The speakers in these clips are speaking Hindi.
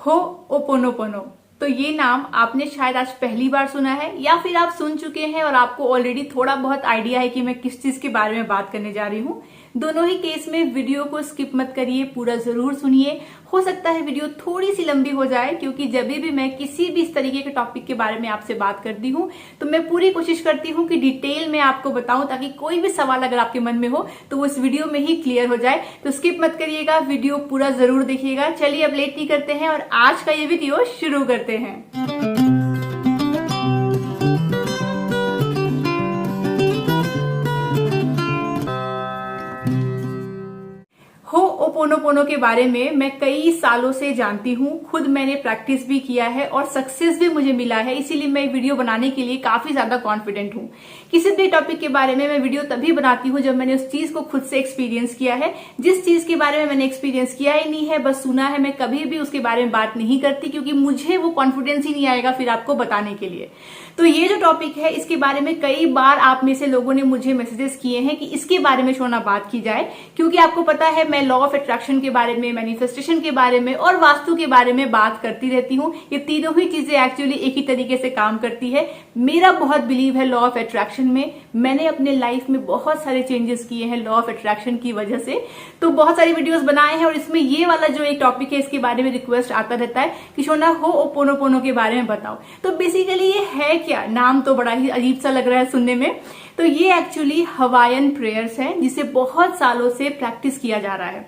हो ओपोनोपोनो। तो ये नाम आपने शायद आज पहली बार सुना है या फिर आप सुन चुके हैं और आपको ऑलरेडी थोड़ा बहुत आइडिया है कि मैं किस चीज के बारे में बात करने जा रही हूँ। दोनों ही केस में वीडियो को स्किप मत करिए, पूरा जरूर सुनिए। हो सकता है वीडियो थोड़ी सी लंबी हो जाए, क्योंकि जब भी मैं किसी भी इस तरीके के टॉपिक के बारे में आपसे बात करती हूँ तो मैं पूरी कोशिश करती हूँ कि डिटेल में आपको बताऊं, ताकि कोई भी सवाल अगर आपके मन में हो तो वो इस वीडियो में ही क्लियर हो जाए। तो स्किप मत करिएगा, वीडियो पूरा जरूर देखिएगा। चलिए अब लेट नहीं करते हैं और आज का ये वीडियो शुरू करते हैं। हो ओपोनोपोनो के बारे में मैं कई सालों से जानती हूँ, खुद मैंने प्रैक्टिस भी किया है और सक्सेस भी मुझे मिला है। इसीलिए मैं वीडियो बनाने के लिए काफी ज्यादा कॉन्फिडेंट हूँ। किसी भी टॉपिक के बारे में मैं वीडियो तभी बनाती हूँ जब मैंने उस चीज को खुद से एक्सपीरियंस किया है। जिस चीज के बारे में मैंने एक्सपीरियंस किया ही नहीं है, बस सुना है, मैं कभी भी उसके बारे में बात नहीं करती, क्योंकि मुझे वो कॉन्फिडेंस ही नहीं आएगा फिर आपको बताने के लिए। तो ये जो टॉपिक है, इसके बारे में कई बार आप में से लोगों ने मुझे मैसेजेस किए हैं कि इसके बारे में शोना बात की जाए, क्योंकि आपको पता है मैं लॉ ऑफ अट्रैक्शन के बारे में, मैनिफेस्टेशन के बारे में और वास्तु के बारे में बात करती रहती हूँ। ये तीनों ही चीजें एक्चुअली एक ही तरीके से काम करती है। मेरा बहुत बिलीव है लॉ ऑफ अट्रैक्शन में। मैंने अपने लाइफ में बहुत सारे चेंजेस किए हैं लॉ ऑफ अट्रैक्शन की वजह से। तो बहुत सारी वीडियोस बनाए हैं और इसमें ये वाला जो एक टॉपिक है, इसके बारे में रिक्वेस्ट आता रहता है कि शोना हो ओपोनोपोनो के बारे में बताओ। तो बेसिकली ये है क्या? नाम तो बड़ा ही अजीब सा लग रहा है सुनने में। तो ये एक्चुअली हवाईयन प्रेयर्स हैं, जिसे बहुत सालों से प्रैक्टिस किया जा रहा है।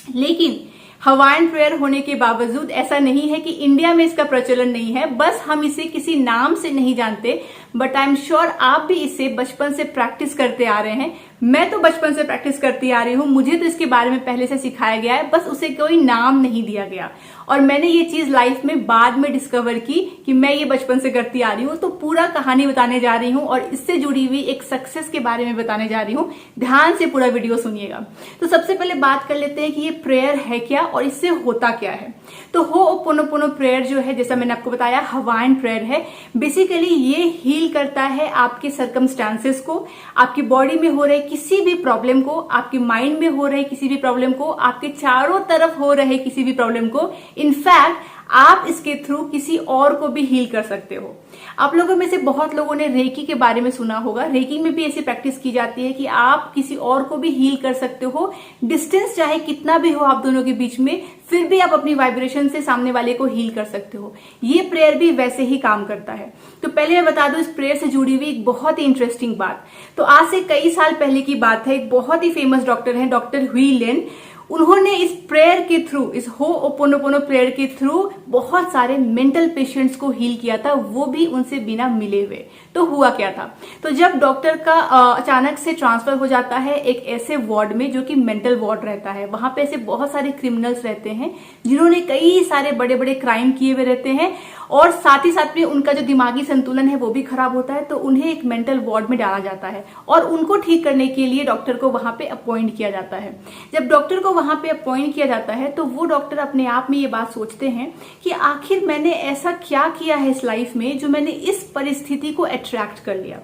लेकिन हवाईयन प्रेयर होने के बावजूद ऐसा नहीं है कि इंडिया में इसका प्रचलन नहीं है। बस हम इसे किसी नाम से नहीं जानते, बट आई एम श्योर आप भी इसे बचपन से प्रैक्टिस करते आ रहे हैं। मैं तो बचपन से प्रैक्टिस करती आ रही हूँ, मुझे तो इसके बारे में पहले से सिखाया गया है, बस उसे कोई नाम नहीं दिया गया। और मैंने ये चीज लाइफ में बाद में डिस्कवर की कि मैं ये बचपन से करती आ रही हूँ। तो पूरा कहानी बताने जा रही हूँ और इससे जुड़ी हुई एक सक्सेस के बारे में बताने जा रही हूँ। ध्यान से पूरा वीडियो सुनिएगा। तो सबसे पहले बात कर लेते हैं कि ये प्रेयर है क्या और इससे होता क्या है। तो हो ओपोनोपोनो प्रेयर जो है, जैसा मैंने आपको बताया, हवाईयन प्रेयर है। बेसिकली ये हील करता है आपके सर्कमस्टांसेस को, आपकी बॉडी में हो रहे किसी भी प्रॉब्लम को, आपके माइंड में हो रहे किसी भी प्रॉब्लम को, आपके चारों तरफ हो रहे किसी भी प्रॉब्लम को। इनफैक्ट आप इसके थ्रू किसी और को भी हील कर सकते हो। आप लोगों में से बहुत लोगों ने रेकी के बारे में सुना होगा। रेकी में भी ऐसी प्रैक्टिस की जाती है कि आप किसी और को भी हील कर सकते हो। डिस्टेंस चाहे कितना भी हो आप दोनों के बीच में, फिर भी आप अपनी वाइब्रेशन से सामने वाले को हील कर सकते हो। ये प्रेयर भी वैसे ही काम करता है। तो पहले मैं बता दूं इस प्रेयर से जुड़ी हुई एक बहुत ही इंटरेस्टिंग बात। तो आज से कई साल पहले की बात है, एक बहुत ही फेमस डॉक्टर है, डॉक्टर हुई लेन। उन्होंने इस प्रेयर के थ्रू, इस हो ओपोनोपोनो प्रेयर के थ्रू बहुत सारे मेंटल पेशेंट्स को हील किया था, वो भी उनसे बिना मिले हुए। तो हुआ क्या था? तो जब डॉक्टर का अचानक से ट्रांसफर हो जाता है एक ऐसे वार्ड में जो कि मेंटल वार्ड रहता है, वहां पे ऐसे बहुत सारे क्रिमिनल्स रहते हैं जिन्होंने कई सारे बड़े बड़े क्राइम किए हुए रहते हैं, और साथ ही साथ में उनका जो दिमागी संतुलन है वो भी खराब होता है। तो उन्हें एक मेंटल वार्ड में डाला जाता है और उनको ठीक करने के लिए डॉक्टर को वहां पे अपॉइंट किया जाता है। जब डॉक्टर को वहां पे अपॉइंट किया जाता है तो वो डॉक्टर अपने आप में ये बात सोचते हैं कि आखिर मैंने ऐसा क्या किया है इस लाइफ में जो मैंने इस परिस्थिति को अट्रैक्ट कर लिया।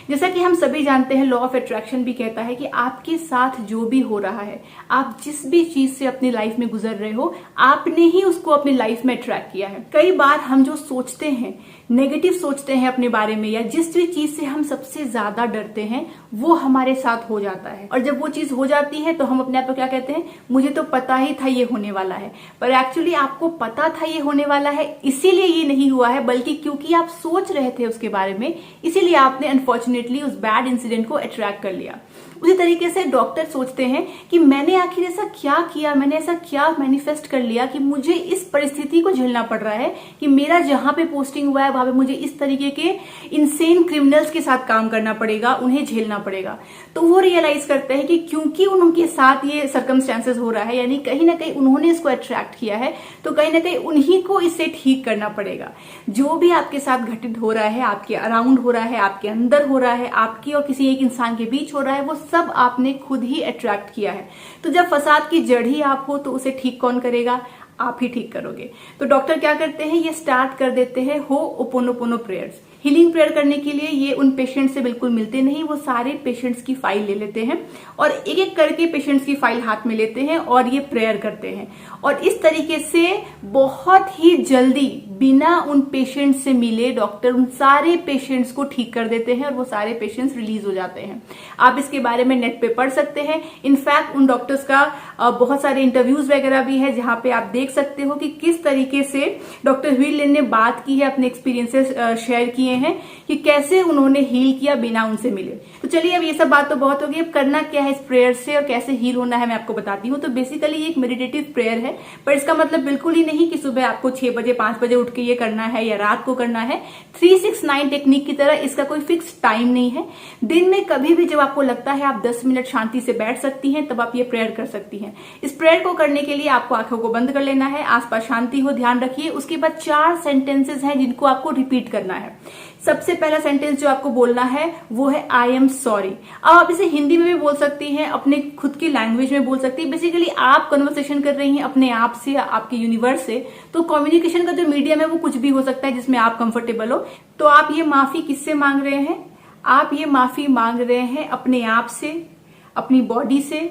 जैसा कि हम सभी जानते हैं, लॉ ऑफ अट्रैक्शन भी कहता है कि आपके साथ जो भी हो रहा है, आप जिस भी चीज से अपनी लाइफ में गुजर रहे हो, आपने ही उसको अपनी लाइफ में अट्रैक्ट किया है। कई बार हम जो सोचते हैं, नेगेटिव सोचते हैं अपने बारे में, या जिस भी चीज से हम सबसे ज्यादा डरते हैं, वो हमारे साथ हो जाता है। और जब वो चीज हो जाती है तो हम अपने आप को क्या कहते हैं, मुझे तो पता ही था ये होने वाला है। पर एक्चुअली आपको पता था ये होने वाला है, इसीलिए ये नहीं हुआ है, बल्कि क्योंकि आप सोच रहे थे उसके बारे में, इसीलिए आपने अनफॉर्चुनेटली उस बैड इंसिडेंट को अट्रैक्ट कर लिया। उसी तरीके से डॉक्टर सोचते हैं कि मैंने आखिर ऐसा क्या किया, मैंने ऐसा क्या मैनिफेस्ट कर लिया कि मुझे इस परिस्थिति को झेलना पड़ रहा है, कि मेरा जहां पे पोस्टिंग हुआ है वहां पे मुझे इस तरीके के इनसेन क्रिमिनल्स के साथ काम करना पड़ेगा, उन्हें झेलना पड़ेगा। तो वो रियलाइज करते हैं कि क्योंकि उनके साथ ये सर्कमस्टेंसेस हो रहा है, यानी कहीं ना कहीं उन्होंने इसको अट्रैक्ट किया है, तो कहीं ना कहीं उन्हीं को इसे ठीक करना पड़ेगा। जो भी आपके साथ घटित हो रहा है, आपके अराउंड हो रहा है, आपके अंदर हो रहा है, आपकी और किसी एक इंसान के बीच हो रहा है, वो सब आपने खुद ही अट्रैक्ट किया है। तो जब फसाद की जड़ ही आप हो तो उसे ठीक कौन करेगा? आप ही ठीक करोगे। तो डॉक्टर क्या करते हैं, ये स्टार्ट कर देते हैं हो ओपोनोपोनो प्रेयर्स। हीलिंग प्रेयर करने के लिए ये उन पेशेंट से बिल्कुल मिलते नहीं, वो सारे पेशेंट्स की फाइल ले लेते हैं और एक एक करके पेशेंट्स की फाइल हाथ में लेते हैं और ये प्रेयर करते हैं और इस तरीके से बहुत ही जल्दी बिना उन पेशेंट से मिले डॉक्टर उन सारे पेशेंट्स को ठीक कर देते हैं और वो सारे पेशेंट्स रिलीज हो जाते हैं। आप इसके बारे में नेट पे पढ़ सकते हैं। इनफैक्ट उन डॉक्टर्स का बहुत सारे इंटरव्यूज वगैरह भी है जहां पे आप देख सकते हो कि किस तरीके से डॉक्टर ह्यू लिन ने बात की है, अपने एक्सपीरियंसेस शेयर किए हैं कि कैसे उन्होंने हील किया बिना उनसे मिले। तो चलिए अब ये सब बात तो बहुत होगी, अब करना क्या है इस प्रेयर से और कैसे हील होना है मैं आपको बताती हूँ। तो बेसिकली ये एक मेडिटेटिव प्रेयर है, पर इसका मतलब बिल्कुल ही नहीं कि सुबह आपको 6 बजे 5 बजे उठ के ये करना है या रात को करना है। 3-6-9 टेक्निक की तरह इसका कोई फिक्स टाइम नहीं है। दिन में कभी भी जब आपको लगता है आप 10 मिनट शांति से बैठ सकती हैं तब आप ये प्रेयर कर सकती हैं। इस प्रेयर को करने के लिए आपको आंखों को बंद कर लेना है, आसपास शांति हो, ध्यान रखिए। उसके बाद 4 सेंटेंसेस हैं जिनको आपको रिपीट करना है। सबसे पहला सेंटेंस जो आपको बोलना है वो है आई एम सॉरी। अब आप इसे हिंदी में भी बोल सकती हैं, अपने खुद की लैंग्वेज में बोल सकती हैं। बेसिकली आप कन्वर्सेशन कर रही हैं अपने आप से, आपके यूनिवर्स से, तो कम्युनिकेशन का जो मीडियम है वो कुछ भी हो सकता है जिसमें आप कंफर्टेबल हो। तो आप ये माफी किससे मांग रहे हैं? आप ये माफी मांग रहे हैं अपने आप से, अपनी बॉडी से,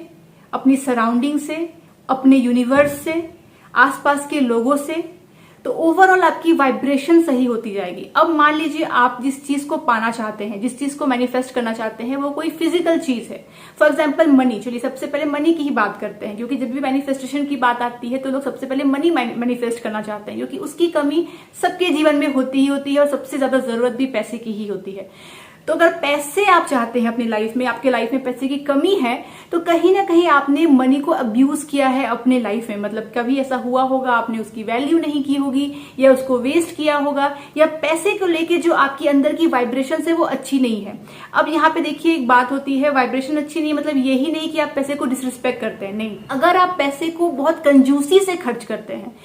अपनी सराउंडिंग से, अपने यूनिवर्स से, आसपास के लोगों से। तो ओवरऑल आपकी वाइब्रेशन सही होती जाएगी। अब मान लीजिए आप जिस चीज को पाना चाहते हैं, जिस चीज को मैनिफेस्ट करना चाहते हैं, वो कोई फिजिकल चीज है। For example money. चलिए सबसे पहले मनी की ही बात करते हैं, क्योंकि जब भी मैनिफेस्टेशन की बात आती है तो लोग सबसे पहले मनी मैनिफेस्ट करना चाहते हैं, क्योंकि उसकी कमी सबके जीवन में होती ही होती है और सबसे ज्यादा जरूरत भी पैसे की ही होती है। तो अगर पैसे आप चाहते हैं अपनी लाइफ में, आपके लाइफ में पैसे की कमी है, तो कहीं ना कहीं आपने मनी को अब्यूज किया है अपने लाइफ में। मतलब कभी ऐसा हुआ होगा, आपने उसकी वैल्यू नहीं की होगी या उसको वेस्ट किया होगा, या पैसे को लेके जो आपकी अंदर की वाइब्रेशन है वो अच्छी नहीं है। अब यहाँ पे देखिए एक बात होती है, वाइब्रेशन अच्छी नहीं मतलब यही नहीं कि आप पैसे को डिसरिस्पेक्ट करते हैं, नहीं। अगर आप पैसे को बहुत कंजूसी से खर्च करते हैं,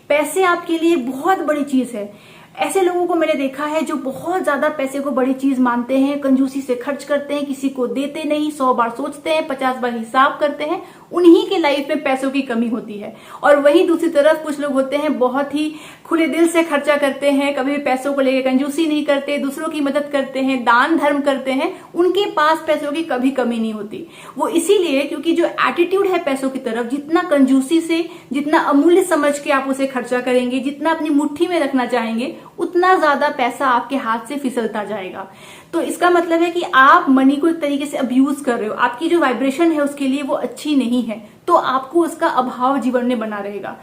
पैसे आपके लिए बहुत बड़ी चीज है। ऐसे लोगों को मैंने देखा है जो बहुत ज्यादा पैसे को बड़ी चीज मानते हैं, कंजूसी से खर्च करते हैं, किसी को देते नहीं, 100 बार सोचते हैं, 50 बार हिसाब करते हैं। उन्हीं के लाइफ में पैसों की कमी होती है। और वहीं दूसरी तरफ कुछ लोग होते हैं बहुत ही खुले दिल से खर्चा करते हैं, कभी भी पैसों को लेकर कंजूसी नहीं करते, दूसरों की मदद करते हैं, दान धर्म करते हैं। उनके पास पैसों की कभी कमी नहीं होती। वो इसीलिए क्योंकि जो एटीट्यूड है पैसों की तरफ, जितना कंजूसी से, जितना अमूल्य समझ के आप उसे खर्चा करेंगे, जितना अपनी मुट्ठी में रखना चाहेंगे, उतना ज्यादा पैसा आपके हाथ से फिसलता जाएगा। तो इसका मतलब है कि आप मनी को एक तरीके से अब्यूज कर रहे हो। आपकी जो वाइब्रेशन है उसके लिए वो अच्छी नहीं है, तो आपको उसका अभाव जीवन में बना रहेगा।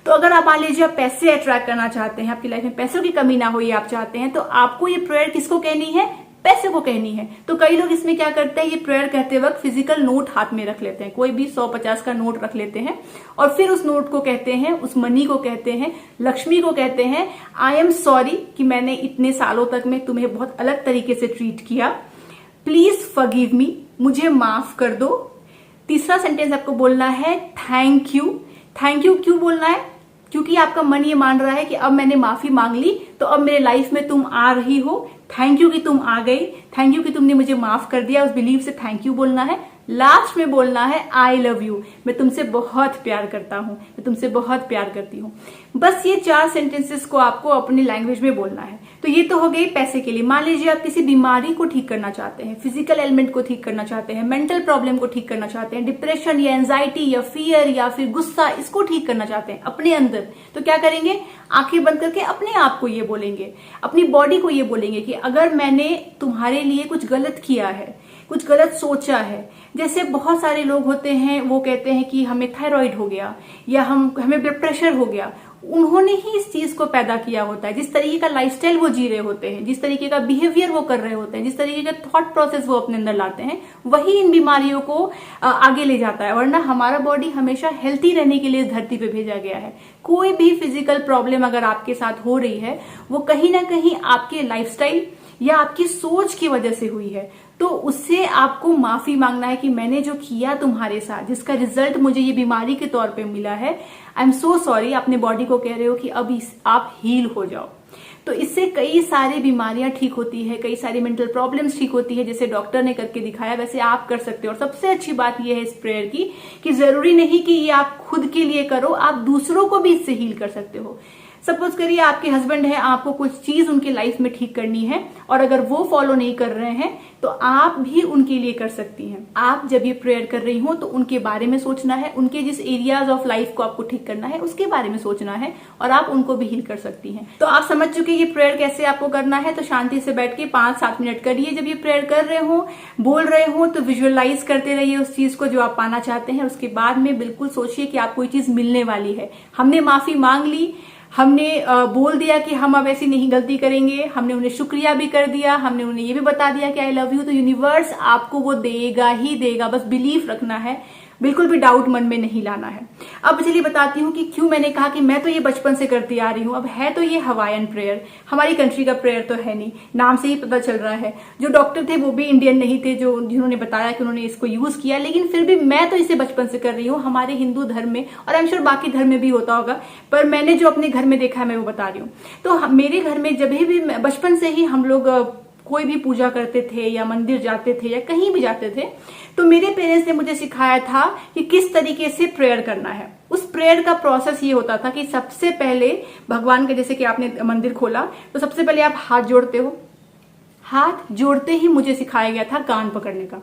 तो अगर आप मान लीजिए आप पैसे अट्रैक्ट करना चाहते हैं, आपकी लाइफ में पैसों की कमी ना हो ये आप चाहते हैं, तो आपको ये प्रेयर किसको कहनी है? पैसे को कहनी है। तो कई लोग इसमें क्या करते हैं, ये प्रेयर कहते वक्त फिजिकल नोट हाथ में रख लेते हैं, कोई भी 100-50 का नोट रख लेते हैं और फिर उस नोट को कहते हैं, उस मनी को कहते हैं, लक्ष्मी को कहते हैं, आई एम सॉरी कि मैंने इतने सालों तक में तुम्हें बहुत अलग तरीके से ट्रीट किया, प्लीज फॉरगिव मी, मुझे माफ कर दो। तीसरा सेंटेंस आपको बोलना है थैंक यू। थैंक यू क्यों बोलना है? क्योंकि आपका मन ये मान रहा है कि अब मैंने माफी मांग ली तो अब मेरे लाइफ में तुम आ रही हो। थैंक यू कि तुम आ गई, थैंक यू कि तुमने मुझे माफ कर दिया। उस बिलीव से थैंक यू बोलना है। लास्ट में बोलना है आई लव यू, मैं तुमसे बहुत प्यार करता हूं, मैं तुमसे बहुत प्यार करती हूं। बस ये 4 सेंटेंसेस को आपको अपनी लैंग्वेज में बोलना है। तो ये तो हो गई पैसे के लिए। मान लीजिए आप किसी बीमारी को ठीक करना चाहते हैं, फिजिकल एलिमेंट को ठीक करना चाहते हैं, मेंटल प्रॉब्लम को ठीक करना चाहते हैं, डिप्रेशन या एंजाइटी या फियर या फिर गुस्सा, इसको ठीक करना चाहते हैं अपने अंदर। तो क्या करेंगे? आंखें बंद करके अपने आप को ये बोलेंगे, अपनी बॉडी को ये बोलेंगे कि अगर मैंने तुम्हारे लिए कुछ गलत किया है, कुछ गलत सोचा है, जैसे बहुत सारे लोग होते हैं वो कहते हैं कि हमें थायराइड हो गया या हमें ब्लड प्रेशर हो गया, उन्होंने ही इस चीज को पैदा किया होता है। जिस तरीके का लाइफस्टाइल वो जी रहे होते हैं, जिस तरीके का बिहेवियर वो कर रहे होते हैं, जिस तरीके का थॉट प्रोसेस वो अपने अंदर लाते हैं, वही इन बीमारियों को आगे ले जाता है। वरना हमारा बॉडी हमेशा हेल्थी रहने के लिए इस धरती पे भेजा गया है। कोई भी फिजिकल प्रॉब्लम अगर आपके साथ हो रही है वो कहीं ना कहीं आपके लाइफस्टाइल या आपकी सोच की वजह से हुई है। तो उससे आपको माफी मांगना है कि मैंने जो किया तुम्हारे साथ, जिसका रिजल्ट मुझे ये बीमारी के तौर पे मिला है, आई एम सो सॉरी। अपने बॉडी को कह रहे हो कि अब आप हील हो जाओ। तो इससे कई सारी बीमारियां ठीक होती है, कई सारी मेंटल प्रॉब्लम्स ठीक होती है, जैसे डॉक्टर ने करके दिखाया वैसे आप कर सकते हो। और सबसे अच्छी बात यह है इस प्रेयर की कि जरूरी नहीं कि ये आप खुद के लिए करो, आप दूसरों को भी इससे हील कर सकते हो। सपोज करिए आपके हस्बैंड है, आपको कुछ चीज उनकी लाइफ में ठीक करनी है और अगर वो फॉलो नहीं कर रहे हैं तो आप भी उनके लिए कर सकती हैं। आप जब ये प्रेयर कर रही हो तो उनके बारे में सोचना है, उनके जिस एरियाज ऑफ लाइफ को आपको ठीक करना है उसके बारे में सोचना है और आप उनको भी हील कर सकती हैं। तो आप समझ चुके ये प्रेयर कैसे आपको करना है। तो शांति से बैठ के 5-7 मिनट करिए। जब ये प्रेयर कर रहे हो, बोल रहे हो, तो विजुअलाइज करते रहिए उस चीज को जो आप पाना चाहते हैं। उसके बाद में बिल्कुल सोचिए कि आपको ये चीज मिलने वाली है। हमने माफी मांग ली, हमने बोल दिया कि हम अब ऐसी नहीं गलती करेंगे, हमने उन्हें शुक्रिया भी कर दिया, हमने उन्हें ये भी बता दिया कि आई लव यू, तो यूनिवर्स आपको वो देगा ही देगा। बस बिलीफ रखना है, बिल्कुल भी डाउट मन में नहीं लाना है। अब चलिए बताती हूँ कि क्यों मैंने कहा कि मैं तो ये बचपन से करती आ रही हूँ। अब है तो ये हवाईयन प्रेयर, हमारी कंट्री का प्रेयर तो है नहीं, नाम से ही पता चल रहा है। जो डॉक्टर थे वो भी इंडियन नहीं थे जिन्होंने बताया कि उन्होंने इसको यूज किया, लेकिन फिर भी मैं तो इसे बचपन से कर रही हूँ। हमारे हिंदू धर्म में, और आई एम श्योर बाकी धर्म में भी होता होगा, पर मैंने जो अपने घर में देखा है मैं वो बता रही हूँ। तो मेरे घर में जब भी बचपन से ही हम लोग कोई भी पूजा करते थे या मंदिर जाते थे या कहीं भी जाते थे, तो मेरे पेरेंट्स ने मुझे सिखाया था कि किस तरीके से प्रेयर करना है। उस प्रेयर का प्रोसेस ये होता था कि सबसे पहले भगवान के, जैसे कि आपने मंदिर खोला तो सबसे पहले आप हाथ जोड़ते हो। हाथ जोड़ते ही मुझे सिखाया गया था कान पकड़ने का,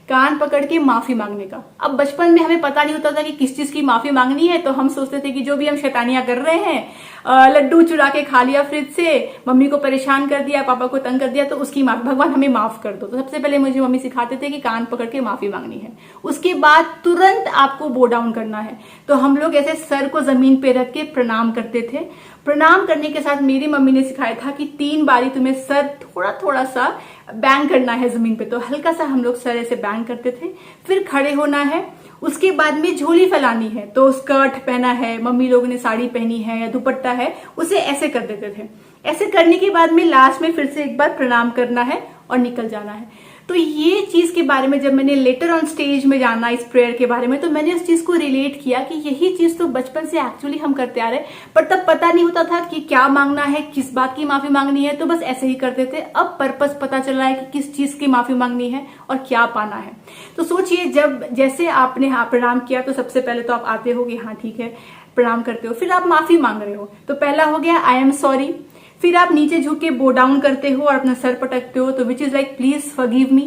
कान पकड़ के माफी मांगने का। अब बचपन में हमें पता नहीं होता था कि किस चीज की माफी मांगनी है, तो हम सोचते थे कि जो भी हम शैतानियां कर रहे हैं, लड्डू चुरा के खा लिया फ्रिज से, मम्मी को परेशान कर दिया, पापा को तंग कर दिया, तो उसकी माफी, भगवान हमें माफ कर दो। तो सबसे पहले मुझे मम्मी सिखाते थे कि कान पकड़ के माफी मांगनी है। उसके बाद तुरंत आपको बो डाउन करना है। तो हम लोग ऐसे सर को जमीन पे रख के प्रणाम करते थे। प्रणाम करने के साथ मेरी मम्मी ने सिखाया था कि 3 बारी तुम्हें सर थोड़ा थोड़ा सा बैंग करना है जमीन पे। तो हल्का सा हम लोग सर ऐसे बैंग करते थे। फिर खड़े होना है। उसके बाद में झोली फैलानी है, तो स्कर्ट पहना है, मम्मी लोगों ने साड़ी पहनी है या दुपट्टा है, उसे ऐसे कर देते थे। ऐसे करने के बाद में लास्ट में फिर से एक बार प्रणाम करना है और निकल जाना है। तो ये चीज के बारे में जब मैंने लेटर ऑन स्टेज में जाना इस प्रेयर के बारे में, तो मैंने उस चीज को रिलेट किया कि यही चीज तो बचपन से एक्चुअली हम करते आ रहे, पर तब पता नहीं होता था कि क्या मांगना है, किस बात की माफी मांगनी है, तो बस ऐसे ही करते थे। अब पर्पस पता चल रहा है कि किस चीज की माफी मांगनी है और क्या पाना है। तो सोचिए, जब जैसे आपने प्रणाम किया तो सबसे पहले तो आप आते हो कि हाँ ठीक है, प्रणाम करते हो, फिर आप माफी मांग रहे हो। तो पहला हो गया आई एम सॉरी। फिर आप नीचे झुक के बो डाउन करते हो और अपना सर पटकते हो, तो which is like please forgive me.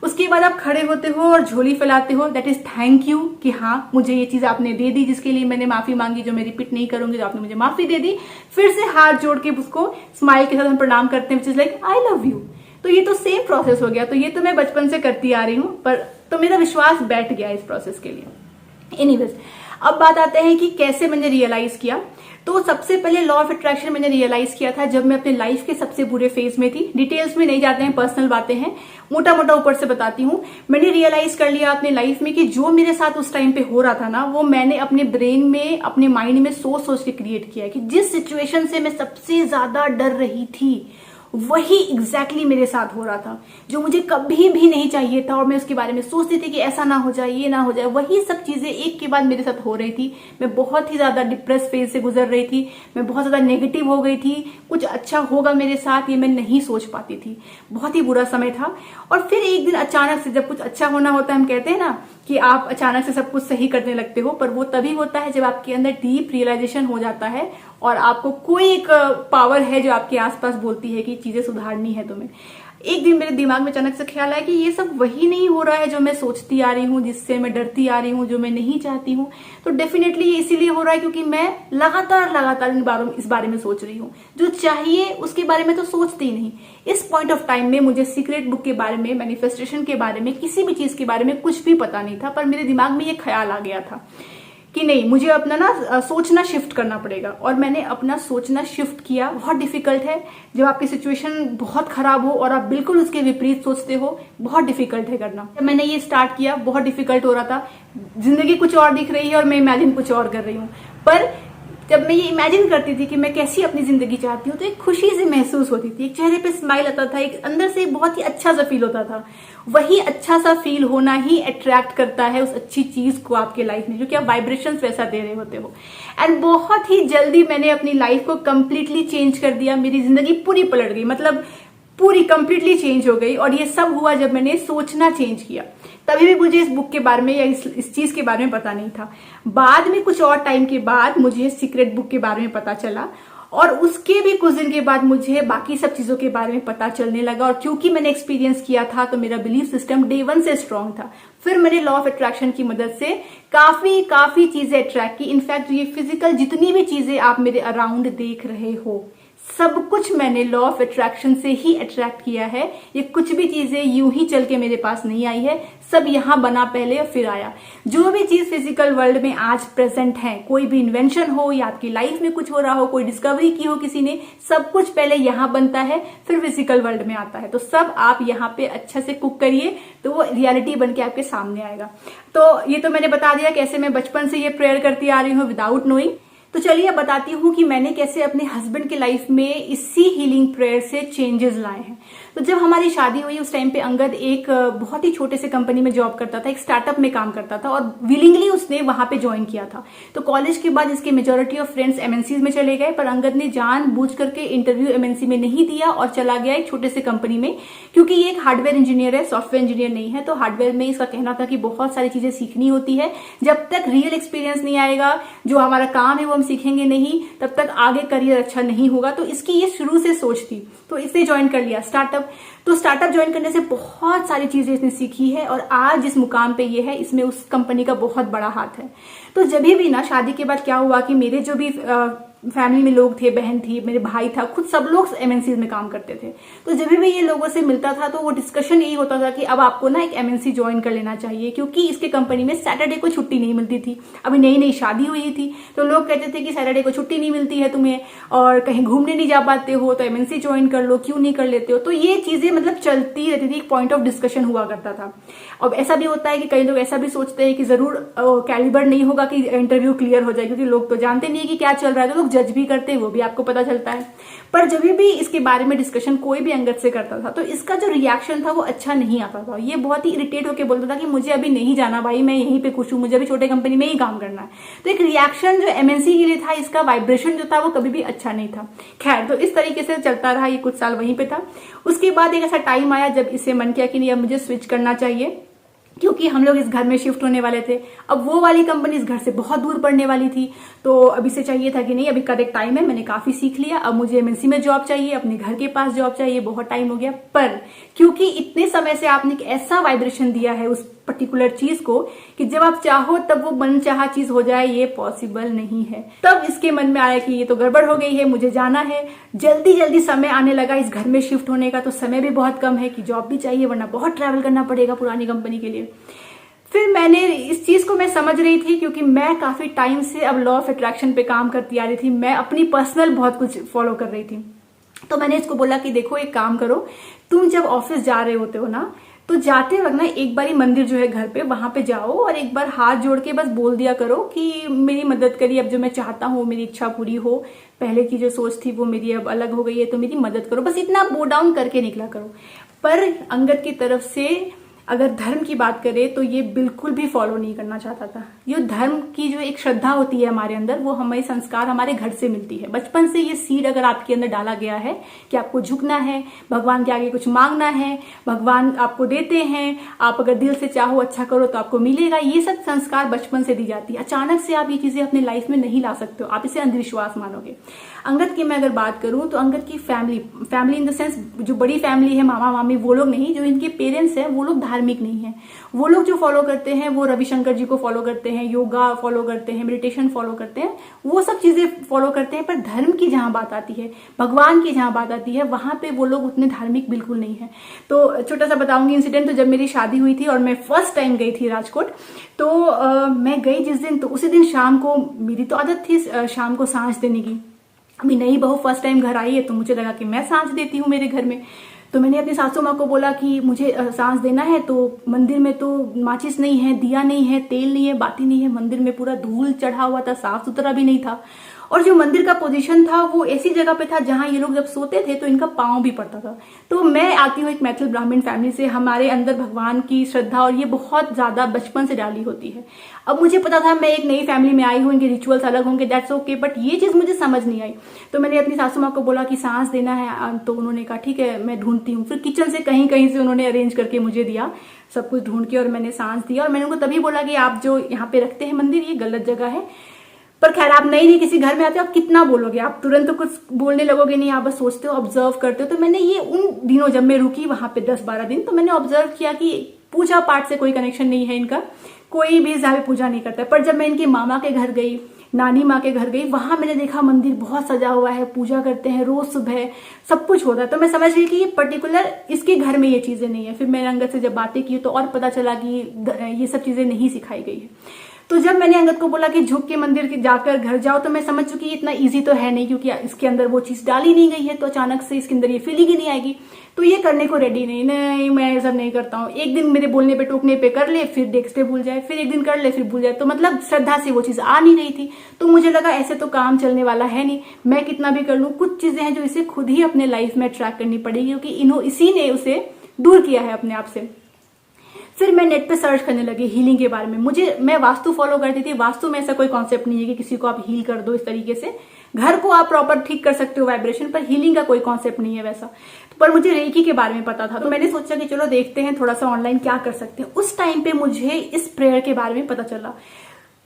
उसके बाद आप खड़े होते हो और झोली फैलाते हो, दैट इज थैंक यू, कि हाँ मुझे ये चीज आपने दे दी जिसके लिए मैंने माफी मांगी, जो मैं रिपीट नहीं करूंगी, जो आपने मुझे माफी दे दी। फिर से हाथ जोड़ के उसको स्माइल के साथ हम प्रणाम करते हैं, which is like I love you. तो ये तो सेम प्रोसेस हो गया। तो ये तो मैं बचपन से करती आ रही हूँ, पर तो मेरा विश्वास बैठ गया इस प्रोसेस के लिए। एनीवेज, अब बात आते हैं कि कैसे मैंने रियलाइज किया। तो सबसे पहले लॉ ऑफ अट्रैक्शन मैंने रियलाइज किया था जब मैं अपने लाइफ के सबसे बुरे फेज में थी। डिटेल्स में नहीं जाते हैं, पर्सनल बातें हैं, मोटा मोटा ऊपर से बताती हूँ। मैंने रियलाइज कर लिया अपने लाइफ में कि जो मेरे साथ उस टाइम पे हो रहा था ना, वो मैंने अपने ब्रेन में, अपने माइंड में सोच सोच के क्रिएट किया है कि जिस सिचुएशन से मैं सबसे ज्यादा डर रही थी वही एग्जैक्टली मेरे साथ हो रहा था, जो मुझे कभी भी नहीं चाहिए था। और मैं उसके बारे में सोचती थी कि ऐसा ना हो जाए, ये ना हो जाए, वही सब चीजें एक के बाद मेरे साथ हो रही थी। मैं बहुत ही ज्यादा डिप्रेस फेज से गुजर रही थी, मैं बहुत ज्यादा नेगेटिव हो गई थी, कुछ अच्छा होगा मेरे साथ ये मैं नहीं सोच पाती थी। बहुत ही बुरा समय था। और फिर एक दिन अचानक से जब कुछ अच्छा होना होता है, हम कहते हैं ना कि आप अचानक से सब कुछ सही करने लगते हो, पर वो तभी होता है जब आपके अंदर डीप रियलाइजेशन हो जाता है और आपको कोई एक पावर है जो आपके आसपास बोलती है कि चीजें सुधारनी है तुम्हें। एक दिन मेरे दिमाग में अचानक से ख्याल आया कि ये सब वही नहीं हो रहा है जो मैं सोचती आ रही हूँ, जिससे मैं डरती आ रही हूँ, जो मैं नहीं चाहती हूँ। तो डेफिनेटली ये इसीलिए हो रहा है क्योंकि मैं लगातार इस बारे में सोच रही हूँ। जो चाहिए उसके बारे में तो सोचती ही नहीं। इस पॉइंट ऑफ टाइम में मुझे सीक्रेट बुक के बारे में, मैनिफेस्टेशन के बारे में, किसी भी चीज के बारे में कुछ भी पता नहीं था, पर मेरे दिमाग में ये ख्याल आ गया था कि नहीं, मुझे अपना ना सोचना शिफ्ट करना पड़ेगा। और मैंने अपना सोचना शिफ्ट किया। बहुत डिफिकल्ट है जब आपकी सिचुएशन बहुत खराब हो और आप बिल्कुल उसके विपरीत सोचते हो, बहुत डिफिकल्ट है करना। जब मैंने ये स्टार्ट किया बहुत डिफिकल्ट हो रहा था। जिंदगी कुछ और दिख रही है और मैं इमेजिन कुछ और कर रही हूँ। पर जब मैं ये इमेजिन करती थी कि मैं कैसी अपनी जिंदगी चाहती हूँ, तो एक खुशी सी महसूस होती थी, एक चेहरे पे स्माइल आता था, एक अंदर से बहुत ही अच्छा सा फील होता था। वही अच्छा सा फील होना ही अट्रैक्ट करता है उस अच्छी चीज को आपके लाइफ में, जो कि आप वाइब्रेशंस वैसा दे रहे होते हो। एंड बहुत ही जल्दी मैंने अपनी लाइफ को कंप्लीटली चेंज कर दिया। मेरी जिंदगी पूरी पलट गई, मतलब पूरी कंप्लीटली चेंज हो गई। और ये सब हुआ जब मैंने सोचना चेंज किया। तभी भी मुझे इस बुक के बारे में या इस चीज के बारे में पता नहीं था। बाद में कुछ और टाइम के बाद मुझे सीक्रेट बुक के बारे में पता चला और उसके भी कुछ दिन के बाद मुझे बाकी सब चीजों के बारे में पता चलने लगा, और क्योंकि मैंने एक्सपीरियंस किया था तो मेरा बिलीफ सिस्टम डे 1 से स्ट्रांग था। फिर मैंने लॉ ऑफ अट्रैक्शन की मदद से काफी चीजें अट्रैक्ट की। इनफैक्ट ये फिजिकल जितनी भी चीजें आप मेरे अराउंड देख रहे हो, सब कुछ मैंने लॉ ऑफ अट्रैक्शन से ही अट्रैक्ट किया है। ये कुछ भी चीजें यूं ही चल के मेरे पास नहीं आई है, सब यहां बना पहले और फिर आया। जो भी चीज फिजिकल वर्ल्ड में आज प्रेजेंट है, कोई भी इन्वेंशन हो या आपकी लाइफ में कुछ हो रहा हो, कोई डिस्कवरी की हो किसी ने, सब कुछ पहले यहां बनता है फिर फिजिकल वर्ल्ड में आता है। तो सब आप यहाँ पे अच्छे से कुक करिए तो वो रियलिटी बन के आपके सामने आएगा। तो ये तो मैंने बता दिया कैसे मैं बचपन से ये प्रेयर करती आ रही हूँ विदाउट नोइंग। तो चलिए अब बताती हूँ कि मैंने कैसे अपने हस्बैंड की लाइफ में इसी हीलिंग प्रेयर से चेंजेस लाए हैं। तो जब हमारी शादी हुई उस टाइम पे अंगद एक बहुत ही छोटे से कंपनी में जॉब करता था, एक स्टार्टअप में काम करता था, और विलिंगली उसने वहां पे ज्वाइन किया था। तो कॉलेज के बाद इसके मेजोरिटी ऑफ फ्रेंड्स एमएनसीज में चले गए, पर अंगद ने जानबूझ करके इंटरव्यू एमएनसी में नहीं दिया और चला गया एक छोटे से कंपनी में, क्योंकि ये एक हार्डवेयर इंजीनियर है, सॉफ्टवेयर इंजीनियर नहीं है। तो हार्डवेयर में इसका कहना था कि बहुत सारी चीजें सीखनी होती है, जब तक रियल एक्सपीरियंस नहीं आएगा, जो हमारा काम है वो हम सीखेंगे नहीं, तब तक आगे करियर अच्छा नहीं होगा। तो इसकी ये शुरू से सोच थी, तो इसने ज्वाइन कर लिया स्टार्टअप। तो स्टार्टअप ज्वाइन करने से बहुत सारी चीजें इसने सीखी है, और आज जिस मुकाम पे ये है इसमें उस कंपनी का बहुत बड़ा हाथ है। तो जब भी ना शादी के बाद क्या हुआ कि मेरे जो भी फैमिली में लोग थे, बहन थी, मेरे भाई था, खुद सब लोग एमएनसी में काम करते थे। तो जब भी ये लोगों से मिलता था तो वो डिस्कशन यही होता था कि अब आपको ना एक एमएनसी ज्वाइन कर लेना चाहिए, क्योंकि इसके कंपनी में सैटरडे को छुट्टी नहीं मिलती थी। अभी नई नई शादी हुई थी तो लोग कहते थे कि सैटरडे को छुट्टी नहीं मिलती है तुम्हें, और कहीं घूमने नहीं जा पाते हो, तो एमएनसी ज्वाइन कर लो, क्यों नहीं कर लेते हो। तो ये चीजें मतलब चलती रहती थी, एक पॉइंट ऑफ डिस्कशन हुआ करता था। अब ऐसा भी होता है कि कई लोग ऐसा भी सोचते हैं कि जरूर कैलिबर नहीं होगा कि इंटरव्यू क्लियर हो जाए, क्योंकि लोग तो जानते नहीं है कि क्या चल रहा है, तो लोग जज भी करते हैं, वो भी आपको पता चलता है। पर जब भी इसके बारे में डिस्कशन कोई भी अंगद से करता था तो इसका जो रिएक्शन था वो अच्छा नहीं आता था। ये बहुत ही इरिटेट होकर बोलता था कि मुझे अभी नहीं जाना भाई, मैं यहीं पे खुश हूं, मुझे अभी छोटे कंपनी में ही काम करना है। तो एक रिएक्शन जो एमएनसी के लिए था, इसका वाइब्रेशन जो था वो कभी भी अच्छा नहीं था। खैर, तो इस तरीके से चलता रहा, ये कुछ साल वहीं पे था। उसके बाद एक ऐसा टाइम आया जब इसे मन किया कि नहीं अब मुझे स्विच करना चाहिए, क्योंकि हम लोग इस घर में शिफ्ट होने वाले थे। अब वो वाली कंपनी इस घर से बहुत दूर पड़ने वाली थी, तो अभी से चाहिए था कि नहीं अभी करेक्ट टाइम है, मैंने काफी सीख लिया, अब मुझे एमएनसी में जॉब चाहिए, अपने घर के पास जॉब चाहिए, बहुत टाइम हो गया। पर क्योंकि इतने समय से आपने एक ऐसा वाइब्रेशन दिया है उस पर्टिकुलर चीज को कि जब आप चाहो तब वो मनचाहा चीज हो जाए, ये पॉसिबल नहीं है। तब इसके मन में आया कि ये तो गड़बड़ हो गई है, मुझे जाना है। जल्दी जल्दी समय आने लगा इस घर में शिफ्ट होने का, तो समय भी बहुत कम है कि जॉब भी चाहिए, वरना बहुत ट्रैवल करना पड़ेगा पुरानी कंपनी के लिए। फिर मैंने इस चीज को मैं समझ रही थी, क्योंकि मैं काफी टाइम से अब लॉ ऑफ अट्रैक्शन पे काम करती आ रही थी, मैं अपनी पर्सनल बहुत कुछ फॉलो कर रही थी। तो मैंने इसको बोला कि देखो एक काम करो, तुम जब ऑफिस जा रहे होते हो ना, तो जाते वक्त ना एक बारी मंदिर जो है घर पे, वहां पे जाओ और एक बार हाथ जोड़ के बस बोल दिया करो कि मेरी मदद करिए, अब जो मैं चाहता हूँ मेरी इच्छा पूरी हो, पहले की जो सोच थी वो मेरी अब अलग हो गई है, तो मेरी मदद करो। बस इतना बो डाउन करके निकला करो। पर अंगद की तरफ से अगर धर्म की बात करें तो ये बिल्कुल भी फॉलो नहीं करना चाहता था। ये धर्म की जो एक श्रद्धा होती है हमारे अंदर, वो हमें संस्कार हमारे घर से मिलती है। बचपन से ये सीड अगर आपके अंदर डाला गया है कि आपको झुकना है, भगवान के आगे कुछ मांगना है, भगवान आपको देते हैं, आप अगर दिल से चाहो अच्छा करो तो आपको मिलेगा, ये सब संस्कार बचपन से दी जाती है। अचानक से आप ये चीजें अपने लाइफ में नहीं ला सकते हो, आप इसे अंधविश्वास मानोगे। अंगद की मैं अगर बात करूं तो अंगद की फैमिली इन द सेंस जो बड़ी फैमिली है, मामा मामी, वो लोग नहीं, जो इनके पेरेंट्स हैं वो लोग धार्मिक नहीं है। वो लोग जो फॉलो करते हैं वो रविशंकर जी को फॉलो करते हैं, योगा फॉलो करते हैं, मेडिटेशन फॉलो करते हैं, वो सब चीजें फॉलो करते हैं। पर धर्म की जहां बात आती है, भगवान की जहां बात आती है, वहां पे वो लोग उतने धार्मिक बिल्कुल नहीं है। तो छोटा सा बताऊंगी इंसिडेंट। तो जब मेरी शादी हुई थी और मैं फर्स्ट टाइम गई थी राजकोट, तो मैं गई जिस दिन, तो उसी दिन शाम को, मेरी तो आदत थी शाम को सांझ देने की। अभी नई बहू फर्स्ट टाइम घर आई है तो मुझे लगा कि मैं सांझ देती हूँ मेरे घर में। तो मैंने अपनी सासू माँ को बोला कि मुझे सांझ देना है, तो मंदिर में तो माचिस नहीं है, दिया नहीं है, तेल नहीं है, बाती नहीं है, मंदिर में पूरा धूल चढ़ा हुआ था, साफ सुथरा भी नहीं था। और जो मंदिर का पोजीशन था वो ऐसी जगह पे था जहां ये लोग जब सोते थे तो इनका पांव भी पड़ता था। तो मैं आती हूँ एक मैथिल ब्राह्मण फैमिली से, हमारे अंदर भगवान की श्रद्धा और ये बहुत ज्यादा बचपन से डाली होती है। अब मुझे पता था मैं एक नई फैमिली में आई हूँ, इनके रिचुअल्स अलग होंगे, दैट्स ओके, बट ये चीज मुझे समझ नहीं आई। तो मैंने अपनी सासू माँ को बोला कि सांस देना है, तो उन्होंने कहा ठीक है मैं ढूंढती हूँ। फिर किचन से कहीं कहीं से उन्होंने अरेंज करके मुझे दिया, सब कुछ ढूंढ के, और मैंने सांस दिया। और मैंने उनको तभी बोला कि आप जो यहाँ पे रखते हैं मंदिर, ये गलत जगह है। पर खैर, आप नई नई किसी घर में आते हो, आप कितना बोलोगे, आप तुरंत तो कुछ बोलने लगोगे नहीं, आप बस सोचते हो, ऑब्जर्व करते हो। तो मैंने ये उन दिनों जब मैं रुकी वहां पे 10-12 दिन, तो मैंने ऑब्जर्व किया कि पूजा पाठ से कोई कनेक्शन नहीं है इनका, कोई भी यहाँ पे पूजा नहीं करता। पर जब मैं इनके मामा के घर गई, नानी माँ के घर गई, वहां मैंने देखा मंदिर बहुत सजा हुआ है, पूजा करते हैं रोज सुबह, सब कुछ होता है। तो मैं समझ गई कि ये पर्टिकुलर इसके घर में ये चीजें नहीं है। फिर मैंने अंगद से जब बातें की तो और पता चला कि ये सब चीजें नहीं सिखाई गई है। तो जब मैंने अंगद को बोला कि झुक के मंदिर के जाकर घर जाओ, तो मैं समझ चुकी इतना इजी तो है नहीं, क्योंकि इसके अंदर वो चीज डाली नहीं गई है, तो अचानक से इसके अंदर ये फीलिंग ही नहीं आएगी। तो ये करने को रेडी नहीं, मैं ये सब नहीं करता हूँ। एक दिन मेरे बोलने पे टोकने पे कर ले, फिर नेक्स्ट डे भूल जाए, फिर एक दिन कर ले, फिर भूल जाए। तो मतलब श्रद्धा से वो चीज आ नहीं रही थी। तो मुझे लगा ऐसे तो काम चलने वाला है नहीं, मैं कितना भी कर लूं, कुछ चीजें हैं जो इसे खुद ही अपने लाइफ में ट्रैक करनी पड़ेगी, क्योंकि इसी ने उसे दूर किया है अपने आप से। फिर मैं नेट पे सर्च करने लगी हीलिंग के बारे में। मैं वास्तु फॉलो करती थी। वास्तु में ऐसा कोई कॉन्सेप्ट नहीं है कि किसी को आप हील कर दो इस तरीके से। घर को आप प्रॉपर ठीक कर सकते हो वाइब्रेशन, पर हीलिंग का कोई कॉन्सेप्ट नहीं है वैसा। पर मुझे रेकी के बारे में पता था, तो मैंने सोचा कि चलो देखते हैं थोड़ा सा ऑनलाइन क्या कर सकते हैं। उस टाइम पे मुझे इस प्रेयर के बारे में पता चला।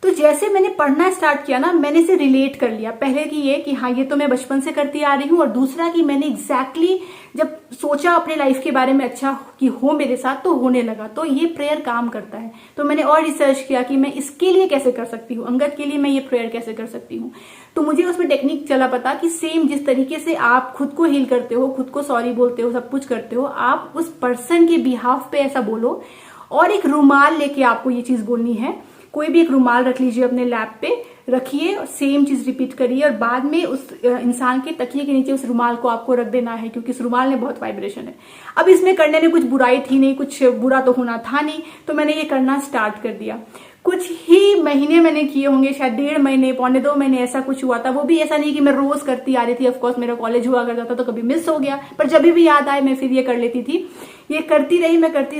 तो जैसे मैंने पढ़ना स्टार्ट किया ना, मैंने इसे रिलेट कर लिया। पहले की ये कि हाँ, ये तो मैं बचपन से करती आ रही हूँ, और दूसरा कि मैंने एग्जैक्टली जब सोचा अपने लाइफ के बारे में अच्छा कि हो मेरे साथ, तो होने लगा। तो ये प्रेयर काम करता है। तो मैंने और रिसर्च किया कि मैं इसके लिए कैसे कर सकती हूँ, अंगद के लिए मैं ये प्रेयर कैसे कर सकती हूँ। तो मुझे उसमें टेक्निक चला पता कि सेम जिस तरीके से आप खुद को हील करते हो, खुद को सॉरी बोलते हो, सब कुछ करते हो, आप उस पर्सन के बिहाफ पे ऐसा बोलो। और एक रुमाल लेके आपको ये चीज बोलनी है। कोई भी एक रुमाल रख लीजिए, अपने लैप पे रखिए, सेम चीज रिपीट करिए, और बाद में उस इंसान के तकिए के नीचे उस रुमाल को आपको रख देना है, क्योंकि इस रुमाल में बहुत वाइब्रेशन है। अब इसमें करने में कुछ बुराई थी नहीं, कुछ बुरा तो होना था नहीं। तो मैंने ये करना स्टार्ट कर दिया। कुछ ही महीने मैंने किए होंगे, शायद 1.5 महीने, 1.25 महीने ऐसा कुछ हुआ था। वो भी ऐसा नहीं कि मैं रोज करती आ रही थी। ऑफकोर्स मेरा कॉलेज हुआ करता था, तो कभी मिस हो गया, पर जब भी याद आए मैं फिर ये कर लेती थी। ये करती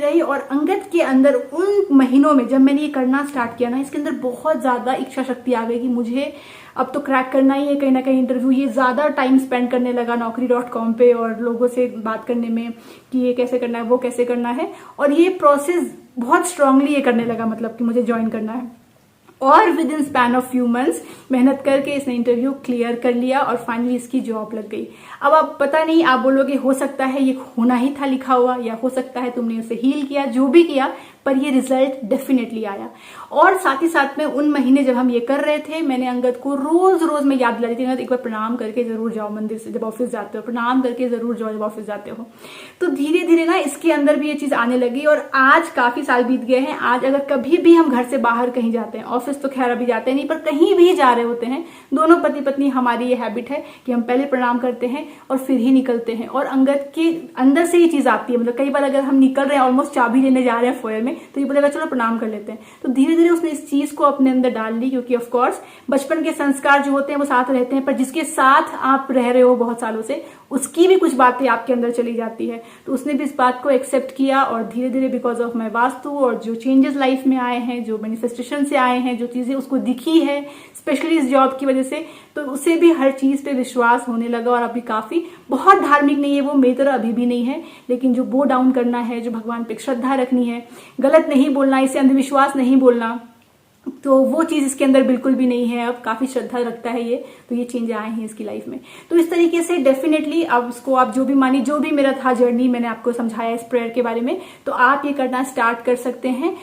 रही। और अंगद के अंदर उन महीनों में जब मैंने ये करना स्टार्ट किया ना, इसके अंदर बहुत ज्यादा इच्छा शक्ति आ गई कि मुझे अब तो क्रैक करना ही है कहीं ना कहीं इंटरव्यू। ये ज्यादा टाइम स्पेंड करने लगा naukri.com पे और लोगों से बात करने में कि ये कैसे करना है, वो कैसे करना है। और ये प्रोसेस बहुत स्ट्रांगली ये करने लगा, मतलब कि मुझे ज्वाइन करना है। और with in span of few months मेहनत करके इसने इंटरव्यू क्लियर कर लिया, और फाइनली इसकी जॉब लग गई। अब आप पता नहीं, आप बोलोगे हो सकता है ये होना ही था लिखा हुआ, या हो सकता है तुमने उसे हील किया, जो भी किया, पर ये रिजल्ट डेफिनेटली आया। और साथ ही साथ में उन महीने जब हम ये कर रहे थे, मैंने अंगद को रोज रोज मैं याद दिला रही थी, अंगद एक बार प्रणाम करके जरूर जाओ मंदिर से जब ऑफिस जाते हो, प्रणाम करके जरूर जाओ जब ऑफिस जाते हो। तो धीरे धीरे ना इसके अंदर भी ये चीज आने लगी। और आज काफी साल बीत गए हैं। आज अगर कभी भी हम घर से बाहर कहीं जाते हैं, ऑफिस तो खैर अभी जाते नहीं, पर कहीं भी जा रहे होते हैं, दोनों पति पत्नी, हमारी ये हैबिट है कि हम पहले प्रणाम करते हैं और फिर ही निकलते हैं। और अंगद के अंदर से ये चीज आती है। मतलब कई बार अगर हम निकल रहे हैं, ऑलमोस्ट चाबी लेने जा रहे हैं फोयर में, तो ये बोलेगा चलो प्रणाम कर लेते हैं। तो धीरे धीरे उसने इस चीज को अपने अंदर डाल ली, क्योंकि ऑफ कोर्स बचपन के संस्कार जो होते हैं वो साथ रहते हैं, पर जिसके साथ आप रह रहे हो बहुत सालों से, उसकी भी कुछ बातें आपके अंदर चली जाती है। तो उसने भी इस बात को एक्सेप्ट किया, और धीरे धीरे बिकॉज ऑफ माई वास्तु और जो चेंजेस लाइफ में आए हैं, जो मैनिफेस्टेशन से आए हैं, जो चीजें उसको दिखी है स्पेशली इस जॉब की वजह से, तो उसे भी हर चीज पे विश्वास होने लगा। और अभी काफी बहुत धार्मिक नहीं है वो, मेरी तरह अभी भी नहीं है, लेकिन जो बो डाउन करना है, जो भगवान पे श्रद्धा रखनी है, गलत नहीं बोलना, इसे अंधविश्वास नहीं बोलना, तो वो चीज इसके अंदर बिल्कुल भी नहीं है। अब काफी श्रद्धा रखता है ये, तो ये चेंज आए हैं इसकी लाइफ में। तो इस तरीके से डेफिनेटली अब उसको आप जो भी मानी, जो भी मेरा था जर्नी, मैंने आपको समझाया इस प्रेयर के बारे में, तो आप ये करना स्टार्ट कर सकते हैं।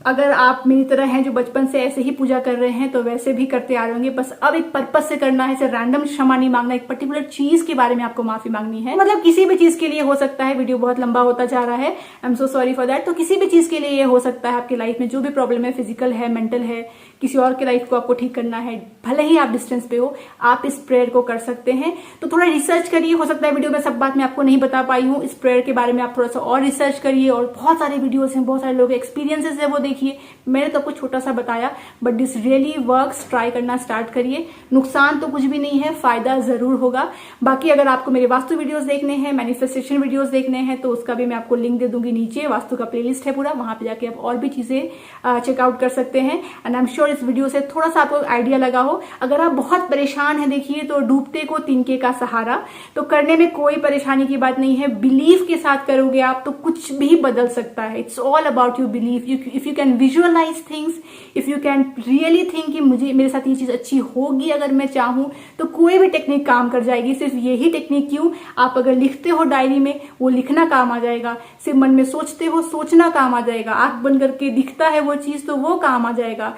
अगर आप मेरी तरह हैं जो बचपन से ऐसे ही पूजा कर रहे हैं, तो वैसे भी करते आ रहे होंगे। बस अब एक पर्पस से करना है, रैंडम क्षमा नहीं मांगना, एक पर्टिकुलर चीज के बारे में आपको माफी मांगनी है। मतलब किसी भी चीज के लिए हो सकता है, वीडियो बहुत लंबा होता जा रहा है, I am so sorry for that. तो किसी भी चीज के लिए ये हो सकता है, आपकी लाइफ में जो भी प्रॉब्लम है, फिजिकल है, मेंटल है, किसी और की लाइफ को आपको ठीक करना है, भले ही आप डिस्टेंस पे हो, आप इस प्रेयर को कर सकते हैं। तो थोड़ा रिसर्च करिए, हो सकता है वीडियो में सब बात मैं आपको नहीं बता पाई हूँ, इस प्रेयर के बारे में आप थोड़ा सा और रिसर्च करिए। और बहुत सारे वीडियोस हैं, बहुत सारे लोग एक्सपीरियंसेस है, वो देखिए। मैंने तो कुछ छोटा सा बताया, but this really works. Try करना स्टार्ट करिए, नुकसान तो कुछ भी नहीं है, फायदा जरूर होगा। बाकी अगर आपको मेरे वास्तु वीडियोस देखने हैं, मैनिफेस्टेशन वीडियोस देखने हैं, तो उसका भी मैं आपको लिंक दे दूंगी नीचे। वास्तु का प्लेलिस्ट है पूरा, वहां पे जाके आप और भी चीजें चेकआउट कर सकते सकते हैं। एंड आई एम श्योर इस वीडियो से थोड़ा सा आपको आइडिया लगा हो। अगर आप बहुत परेशान हैं, देखिए तो डूबते को तिनके का सहारा, तो करने में कोई परेशानी की बात नहीं है। बिलीव के साथ करोगे आप तो कुछ भी बदल सकता है। It's all about your belief. If you can visualise things, if you can really think कि मेरे साथ ये चीज अच्छी होगी अगर मैं चाहूं, तो कोई भी टेक्निक काम कर जाएगी। सिर्फ यही टेक्निक क्यों, आप अगर लिखते हो डायरी में, वो लिखना काम आ जाएगा। सिर्फ मन में सोचते हो, सोचना काम आ जाएगा। आंख बंद करके दिखता है वो चीज तो वो काम आ जाएगा।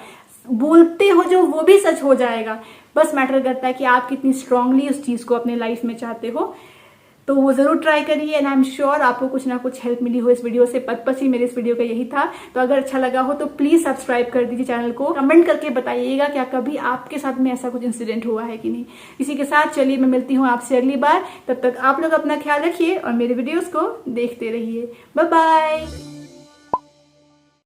बोलते हो जो, वो भी सच हो जाएगा। बस मैटर करता है कि आप कितनी स्ट्रांगली उस चीज को अपने लाइफ में चाहते हो। तो वो जरूर ट्राई करिए एंड आई एम श्योर आपको कुछ ना कुछ हेल्प मिली हो इस वीडियो से। पर्पस ही मेरे इस वीडियो का यही था। तो अगर अच्छा लगा हो तो प्लीज सब्सक्राइब कर दीजिए चैनल को। कमेंट करके बताइएगा क्या कभी आपके साथ में ऐसा कुछ इंसिडेंट हुआ है कि नहीं। इसी के साथ चलिए मैं मिलती हूँ आपसे अगली बार। तब तक आप लोग अपना ख्याल रखिए और मेरे वीडियोस को देखते रहिए। Bye bye.